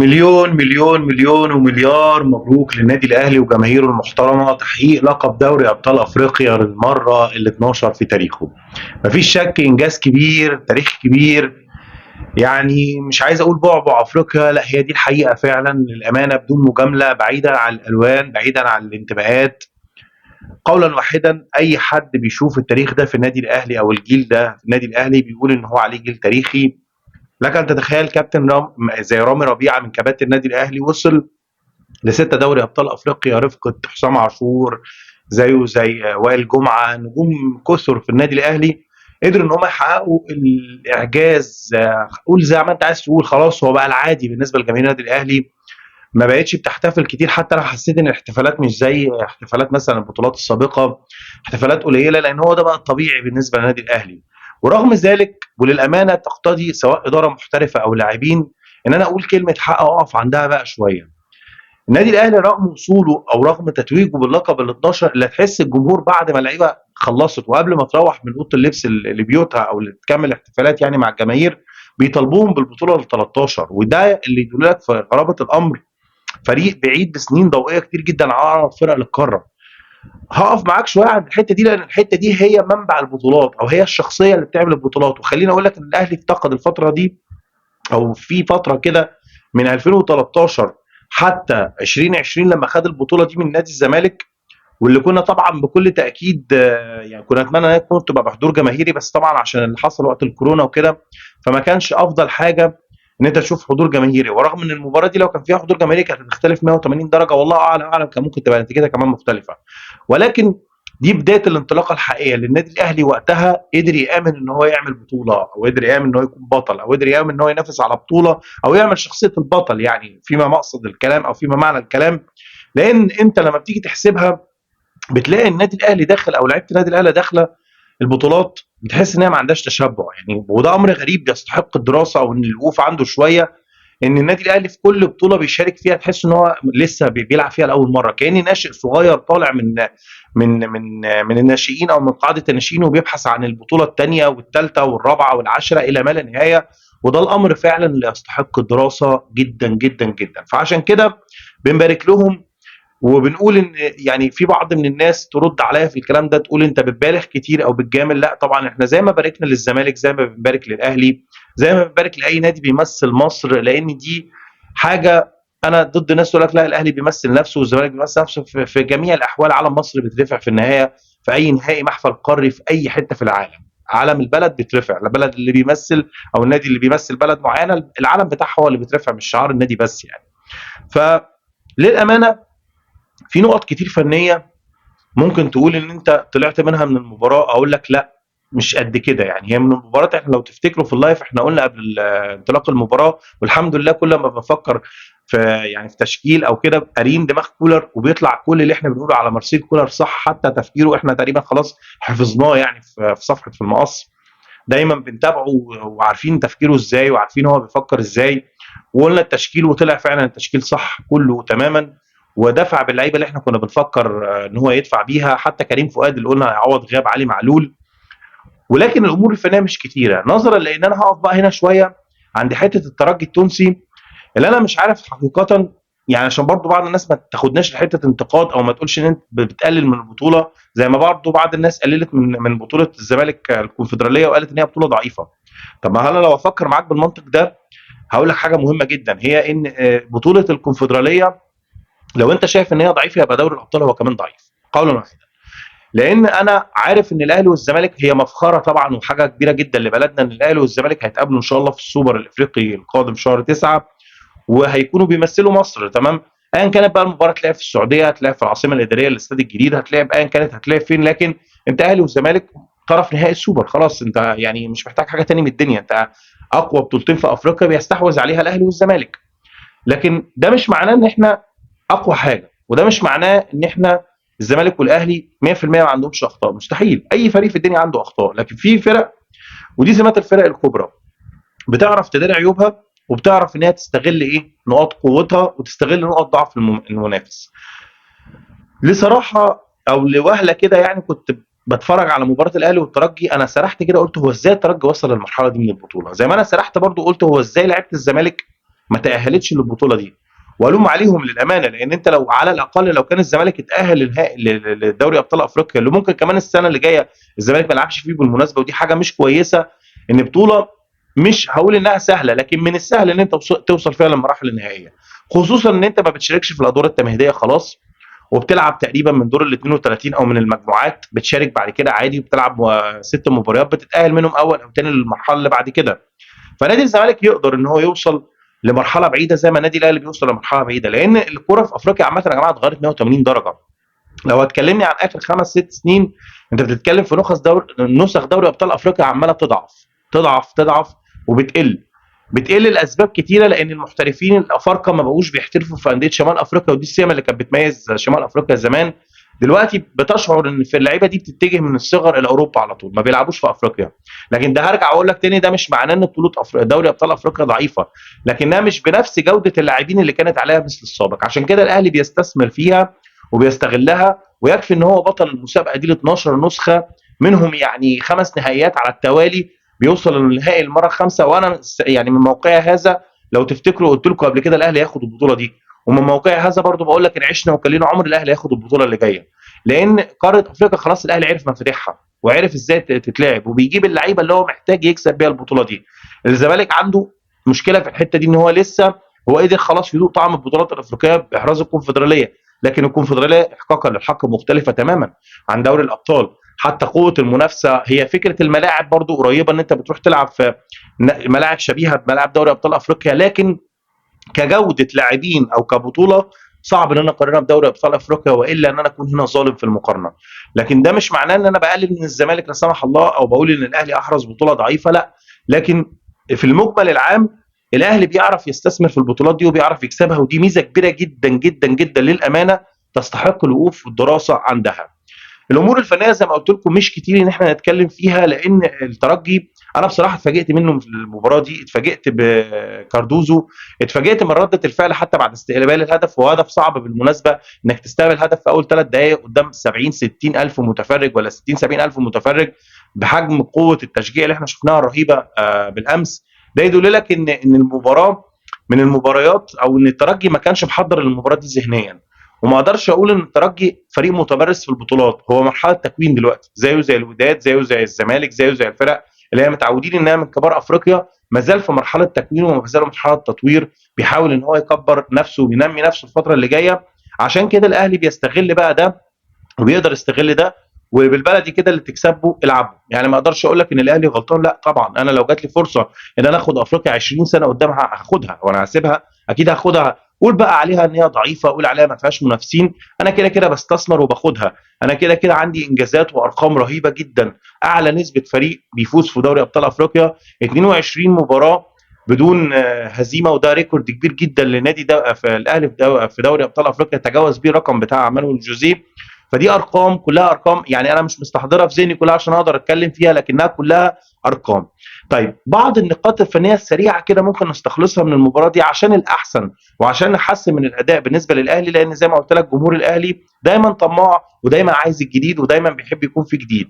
مليون مليون مليون ومليار مبروك للنادي الاهلي وجماهيره المحترمه تحقيق لقب دوري ابطال افريقيا للمره ال 12 في تاريخه. مفيش شك انجاز كبير، تاريخ كبير. يعني مش عايز اقول بعبع افريقيا، لا هي دي الحقيقه فعلا للامانه بدون مجامله، بعيدا عن الالوان، بعيدا عن الانتماءات. قولا واحدا اي حد بيشوف التاريخ ده في النادي الاهلي او الجيل ده في النادي الاهلي بيقول ان هو عليه جيل تاريخي. لك ان تتخيل كابتن زي رامي ربيعه من كباتن النادي الاهلي وصل لستة دوري ابطال افريقيا رفقه حسام عاشور، زيه زي وائل جمعه، نجوم كثر في النادي الاهلي. قدروا ان هم يحققوا الاعجاز. قول زي ما انت عايز تقول، خلاص هو بقى العادي بالنسبه لجماهير النادي الاهلي. ما بقتش بتحتفل كتير، حتى انا حسيت ان الاحتفالات مش زي احتفالات مثلا البطولات السابقه، احتفالات قليله، لان هو ده بقى الطبيعي بالنسبه للنادي الاهلي. ورغم ذلك وللامانه تقتضي سواء اداره محترفه او لاعبين ان انا اقول كلمه حق اقف عندها بقى شويه. النادي الاهلي رغم وصوله او رغم تتويجه باللقب ال 12 اللي تحس الجمهور بعد ما اللعيبه خلصت وقبل ما تروح من اوضه اللبس لبيوتها او اللي تكمل احتفالات يعني مع الجماهير، بيطالبوهم بالبطوله ال 13، وده اللي يدل لك في غرابه الامر. فريق بعيد بسنين ضوئيه كتير جدا عن اقرب فرق للقاره. هقف معاك شويه عند الحته دي لان الحته دي هي منبع البطولات او هي الشخصيه اللي بتعمل البطولات. وخليني اقول لك ان الاهلي افتقد الفتره دي او في فتره كده من 2013 حتى 2020 لما خد البطوله دي من نادي الزمالك، واللي كنا طبعا بكل تاكيد يعني كنا نتمنى ان هي تبقى بحضور جماهيري، بس طبعا عشان اللي حصل وقت الكورونا وكده فما كانش افضل حاجه ان انت تشوف حضور جماهيري. ورغم ان المباراه دي لو كان فيها حضور جماهيري كانت هتختلف 180 درجه، والله اعلم كان ممكن تبقى النتيجه كمان مختلفه. ولكن دي بدايه الانطلاقه الحقيقيه للنادي الاهلي. وقتها قدر يامن ان هو يعمل بطوله، او قدر يامن ان هو يكون بطل، او قدر يامن ان هو ينافس على بطوله، او يعمل شخصيه البطل يعني فيما مقصد الكلام او فيما معنى الكلام. لان انت لما بتيجي تحسبها بتلاقي النادي الاهلي داخل او لعيبه النادي الاهلي داخله البطولات بتحس ان هي ما عندهاش تشبع يعني. وده امر غريب يستحق الدراسه او ان الوقوف عنده شويه. ان النادي الاهلي في كل بطوله بيشارك فيها تحس ان هو لسه بيلعب فيها لاول مره، كاني ناشئ صغير طالع من الناشئين او من قاعده الناشئين وبيبحث عن البطوله الثانيه والثالثه والرابعه والعاشره الى ما لا نهايه. وده الامر فعلا اللي يستحق الدراسه جدا جدا جدا. فعشان كده بنبارك لهم. وبنقول ان يعني في بعض من الناس ترد عليا في الكلام ده تقول انت بتبالغ كتير او بتجامل. لا طبعا احنا زي ما باركنا للزمالك زي ما بنبارك للاهلي، زي ما بنبارك لاي نادي بيمثل مصر، لان دي حاجه. انا ضد ناس تقول لك لا الاهلي بيمثل نفسه والزمالك بيمثل نفسه. في جميع الاحوال علم مصر بيترفع في النهايه في اي نهائي محفل قاري في اي حته في العالم. علم البلد بيترفع، البلد اللي بيمثل او النادي اللي بيمثل بلد معينه العلم بتاعها هو اللي بيترفع مش شعار النادي بس يعني. فللامانه في نقط كتير فنيه ممكن تقول ان انت طلعت منها من المباراه، اقول لك لا مش قد كده يعني. هي من المباراه احنا لو تفتكروا في اللايف احنا قلنا قبل انطلاق المباراه، والحمد لله كل ما بفكر في يعني في تشكيل او كده قارين دماغ كولر وبيطلع كل اللي احنا بنقوله على مارسيل كولر صح. حتى تفكيره احنا تقريبا خلاص حفظناه يعني في صفحه في المقص. دايما بنتابعه وعارفين تفكيره ازاي وعارفين هو بيفكر ازاي. وقلنا التشكيل وطلع فعلا التشكيل صح كله تماما. ودفع باللعيبه اللي احنا كنا بنفكر ان هو يدفع بيها، حتى كريم فؤاد اللي قلنا هيعوض غياب علي معلول. ولكن الامور الفنيه مش كتيره نظرا لان انا هقف بقى هنا شويه عند حته الترجي التونسي اللي انا مش عارف حقيقه. يعني عشان برضو بعض الناس ما تاخدناش لحته انتقاد او ما تقولش ان انت بتقلل من البطوله، زي ما برضو بعض الناس قللت من بطوله الزمالك الكونفدراليه وقالت ان هي بطوله ضعيفه. طب ما انا لو افكر معاك بالمنطق ده هقول لك حاجه مهمه جدا، هي ان بطوله الكونفدراليه لو انت شايف ان هي ضعيفه يبقى دوري الابطال هو كمان ضعيف قولا واحدا. لان انا عارف ان الاهلي والزمالك هي مفخره طبعا وحاجه كبيره جدا لبلدنا ان الاهلي والزمالك هيتقابلوا ان شاء الله في السوبر الافريقي القادم شهر 9 وهيكونوا بيمثلوا مصر تمام. ايا كانت بقى المباراه هتلاقيها في السعوديه، هتلاقيها في العاصمه الاداريه الاستاد الجديد، هتلاقيها ايا كانت هتلاقيها فين. لكن انت اهلي والزمالك طرف نهائي السوبر خلاص، انت يعني مش محتاج حاجه تاني من الدنيا. انت اقوى بطولتين في افريقيا بيستحوذ عليها الاهلي والزمالك. لكن ده مش معناه ان احنا اقوى حاجه، وده مش معناه ان احنا الزمالك والاهلي 100% ما عندهمش اخطاء. مستحيل، اي فريق في الدنيا عنده اخطاء، لكن في فرق ودي سمات الفرق الكبرى بتعرف تداري عيوبها وبتعرف ان هي تستغل ايه نقاط قوتها وتستغل نقاط ضعف المنافس. لصراحه او لوهله كده يعني كنت بتفرج على مباراه الاهلي والترجي انا سرحت كده قلت هو ازاي الترجي وصل للمرحله دي من البطوله، زي ما انا سرحت برضو قلت هو ازاي لعيبه الزمالك ما تاهلتش للبطوله دي، والوم عليهم للامانه، لان انت لو على الاقل لو كان الزمالك اتاهل لدوري ابطال افريقيا اللي ممكن كمان السنه اللي جايه الزمالك ما يلعبش فيه بالمناسبه، ودي حاجه مش كويسه. ان بطوله مش هقول انها سهله، لكن من السهل ان انت توصل فيها للمراحل النهائيه، خصوصا ان انت ما بتشاركش في الادوار التمهيديه خلاص، وبتلعب تقريبا من دور ال 32 او من المجموعات، بتشارك بعد كده عادي وبتلعب 6 مباريات بتتاهل منهم اول او ثاني للمرحله اللي بعد كده. فنادي الزمالك يقدر ان هو يوصل لمرحله بعيده زي ما النادي الاهلي بيوصل لمرحله بعيده، لان الكوره في افريقيا عامه يا جماعه اتغيرت 180 درجه. لو هتكلمني عن اخر 5 6 سنين، انت بتتكلم في نسخ دوري ابطال افريقيا عماله تضعف تضعف تضعف وبتقل. بتقل لاسباب كتيره، لان المحترفين الافارقه ما بقوش بيحترفوا في انديه شمال افريقيا، ودي السمه اللي كانت بتميز شمال افريقيا زمان. دلوقتي بتشعر ان في اللعيبه دي بتتجه من الصغر الى اوروبا على طول، ما بيلعبوش في افريقيا. لكن ده هرجع اقول لك تاني، ده مش معناه ان بطوله دوري ابطال افريقيا ضعيفه، لكنها مش بنفس جوده اللاعبين اللي كانت عليها مثل السابق. عشان كده الاهلي بيستثمر فيها وبيستغلها، ويكفي ان هو بطل المسابقه دي ل 12 نسخه، منهم يعني 5 نهائيات على التوالي، بيوصل للنهائي المره الخامسه. وانا يعني من موقعي هذا، لو تفتكروا قلت لكم قبل كده الاهلي هياخد البطوله دي، ومن موقعي هذا برضو بقول لك ان عشنا وكان لنا عمر الاهلي هياخد البطوله اللي جايه، لان قاره افريقيا خلاص الاهلي عرف مفاتيحها وعرف ازاي تتلعب، وبيجيب اللعيبه اللي هو محتاج يكسب بيها البطوله دي. الزمالك عنده مشكله في الحته دي، ان هو لسه هو قدر خلاص يذوق طعم البطولات الافريقيه باحراز الكونفدراليه، لكن الكونفدراليه احقاقا للحق مختلفه تماما عن دوري الابطال. حتى قوه المنافسه، هي فكره الملاعب برضو قريبه، ان انت بتروح تلعب في ملاعب شبيهه بملاعب دوري ابطال افريقيا، لكن كجوده لاعبين او كبطوله صعب ان انا اقارنها بدوري ابطال افريقيا، والا ان انا اكون هنا ظالم في المقارنه. لكن ده مش معناه ان انا بقلل من الزمالك لا سمح الله، او بقول ان الاهلي احرز بطوله ضعيفه، لا. لكن في المجمل العام الاهلي بيعرف يستثمر في البطولات دي وبيعرف يكسبها، ودي ميزه كبيره جدا جدا جدا للامانه تستحق الوقوف والدراسه عندها. الامور الفنيه زي ما قلت لكم مش كتير ان احنا نتكلم فيها، لان الترجي انا بصراحه اتفاجئت منه في المباراه دي، اتفاجئت بكاردوزو، اتفاجئت من رده الفعل حتى بعد استقبال الهدف، وهو هدف صعب بالمناسبه انك تستقبل هدف في اول 3 دقائق قدام 70 60 الف متفرج، ولا 60 70 الف متفرج، بحجم قوه التشجيع اللي احنا شفناها الرهيبه بالامس. ده يدل لك ان المباراه من المباريات، او ان الترجي ما كانش محضر للمباراه دي ذهنيا. وما اقدرش اقول ان الترجي فريق متمرس في البطولات، هو مرحله تكوين دلوقتي، زيه زي الوداد، زيه زي الزمالك، زيه زي الفرق اللي هي متعودين انها من كبار افريقيا، ما زال في مرحله تكوين وما زال مرحله تطوير، بيحاول ان هو يكبر نفسه وينمي نفسه الفتره اللي جايه. عشان كده الاهلي بيستغل بقى ده، وبيقدر يستغل ده، وبالبلدي كده اللي تكسبه العبه. يعني ما اقدرش اقول لك ان الاهلي غلطان، لا طبعا، انا لو جات لي فرصه ان انا اخد افريقيا 20 سنه قدام هاخدها، وانا هسيبها اكيد هاخدها. قول بقى عليها ان هي ضعيفه، قول عليها ما فيهاش منافسين، انا كده كده بستثمر وباخدها. انا كده كده عندي انجازات وارقام رهيبه جدا، اعلى نسبه فريق بيفوز في دوري ابطال افريقيا 22 مباراه بدون هزيمه، وده ريكورد كبير جدا لنادي في الاهلي في دوري ابطال افريقيا، تجاوز بيه الرقم بتاع مانويل جوزيه. فدي ارقام، كلها ارقام، يعني انا مش مستحضرها في ذهني كلها عشان اقدر اتكلم فيها، لكنها كلها ارقام. طيب بعض النقاط الفنيه السريعه كده ممكن نستخلصها من المباراه دي عشان الاحسن، وعشان نحسن من الاداء بالنسبه للاهلي، لان زي ما قلت لك جمهور الاهلي دايما طماع ودايما عايز الجديد ودايما بيحب يكون في جديد.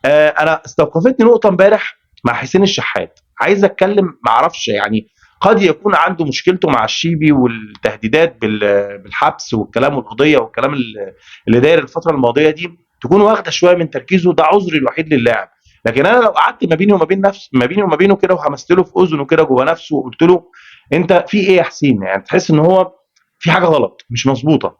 انا استوقفتني نقطه امبارح مع حسين الشحات، عايز اتكلم، ما اعرفش يعني، قد يكون عنده مشكلته مع الشيبي والتهديدات بالحبس والكلام والقضيه والكلام اللي داير الفتره الماضيه دي، تكون واخده شويه من تركيزه، ده عذري الوحيد للاعب. لكن انا لو قعدت ما بيني وما بين نفس ما بيني وما بينه كده، وهمست له في اذنه كده جوه نفسه وقلت له انت في ايه يا حسين، يعني تحس ان هو في حاجه غلط مش مظبوطه،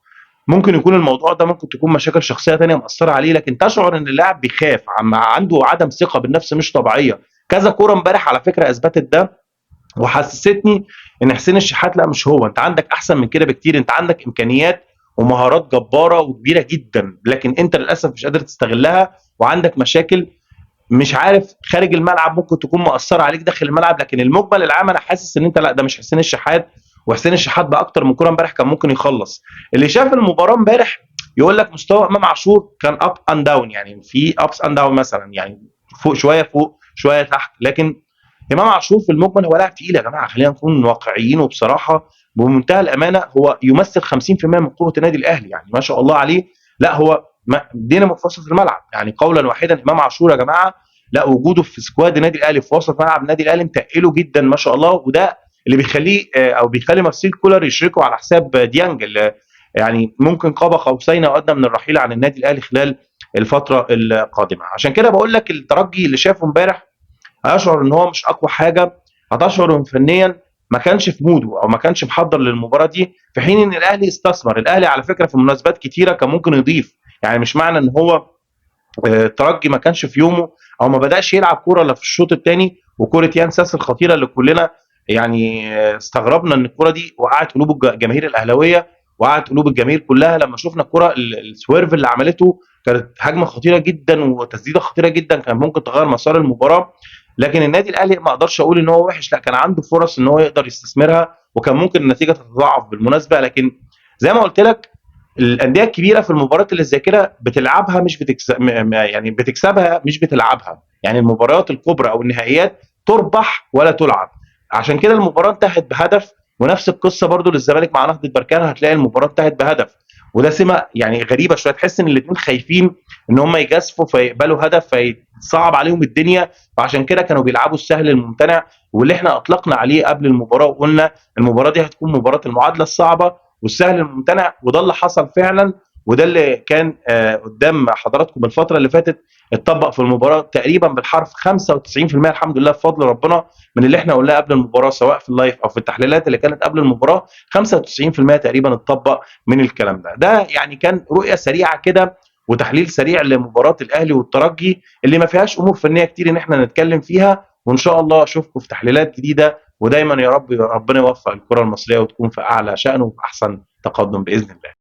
ممكن يكون الموضوع ده ممكن تكون مشاكل شخصيه تانية مأثره عليه، لكن تشعر ان اللاعب بيخاف، عنده عدم ثقه بالنفس مش طبيعيه. كذا كوره امبارح على فكره اثبتت ده، وحسستني ان حسين الشحات لا مش هو، انت عندك احسن من كده بكتير، انت عندك امكانيات ومهارات جباره وكبيره جدا، لكن انت للاسف مش قادر تستغلها، وعندك مشاكل مش عارف خارج الملعب ممكن تكون مأثره عليك داخل الملعب. لكن المجمل العام انا حاسس ان انت لا، ده مش حسين الشحات، وحسين الشحات باكتر من كوره امبارح كان ممكن يخلص. اللي شاف المباراه امبارح يقول لك مستوى امام عاشور كان اب اند داون، يعني في ابس اند داون مثلا، يعني فوق شويه تحت، لكن امام عاشور في المجمل هو لاعب تقيل يا جماعه، خلينا نكون واقعيين، وبصراحه بمنتهى الامانه هو يمثل 50% من قوه النادي الاهلي، يعني ما شاء الله عليه. لا هو دينامو في وسط الملعب، يعني قولا واحدا امام عاشور يا جماعه، لا وجوده في سكواد النادي الاهلي في وسط ملعب النادي الاهلي متقله جدا ما شاء الله، وده اللي بيخليه او بيخلي مارسيل كولر يشركه على حساب ديانج، اللي يعني ممكن قاب قوسين او ادنى من الرحيل عن النادي الاهلي خلال الفتره القادمه. عشان كده بقول لك الترجي اللي شافه امبارح هيشعر ان هو مش اقوى حاجه، هتشعر ان فنيا ما كانش في موده او ما كانش محضر للمباراه دي، في حين ان الاهلي استثمر. الاهلي على فكره في مناسبات كتيره كان ممكن يضيف، يعني مش معنى ان هو الترجي ما كانش في يومه او ما بداش يلعب كوره الا في الشوط الثاني، وكوره يان ساس الخطيره اللي كلنا يعني استغربنا ان الكوره دي وقعت قلوب الجماهير الاهلاويه، وقعت قلوب الجماهير كلها لما شفنا الكوره السويرف اللي عملته. كانت هجمه خطيره جدا وتسديده خطيره جدا، كان ممكن تغير مسار المباراه. لكن النادي الاهلي ما اقدرش اقول ان هو وحش، لا كان عنده فرص ان هو يقدر يستثمرها، وكان ممكن النتيجه تتضاعف بالمناسبه. لكن زي ما قلت لك الانديه الكبيره في المباريات اللي زي كده بتلعبها مش بتكسب، يعني بتكسبها مش بتلعبها، يعني المباريات الكبرى او النهائيات تربح ولا تلعب. عشان كده المباراه انتهت بهدف، ونفس القصه برضو للزمالك مع نهضه بركان، هتلاقي المباراه انتهت بهدف. وده سمه يعني غريبه شويه، تحس ان الاثنين خايفين ان هم يجازفوا فيقبلوا هدف فيصعب عليهم الدنيا، فعشان كده كانوا بيلعبوا السهل الممتنع، واللي احنا اطلقنا عليه قبل المباراه وقلنا المباراه دي هتكون مباراه المعادله الصعبه والسهل الممتنع. وده اللي حصل فعلا، وده اللي كان قدام حضراتكم الفتره اللي فاتت اتطبق في المباراه تقريبا بالحرف 95% الحمد لله بفضل ربنا من اللي احنا قلناه قبل المباراه، سواء في اللايف او في التحليلات اللي كانت قبل المباراه. 95% تقريبا اتطبق من الكلام ده. ده يعني كان رؤيه سريعه كده وتحليل سريع لمباراه الاهلي والترجي اللي ما فيهاش امور فنيه كتير ان احنا نتكلم فيها. وان شاء الله اشوفكم في تحليلات جديده، ودايما يا رب ربنا يوفق الكره المصريه وتكون في اعلى شأن وفي احسن تقدم باذن الله.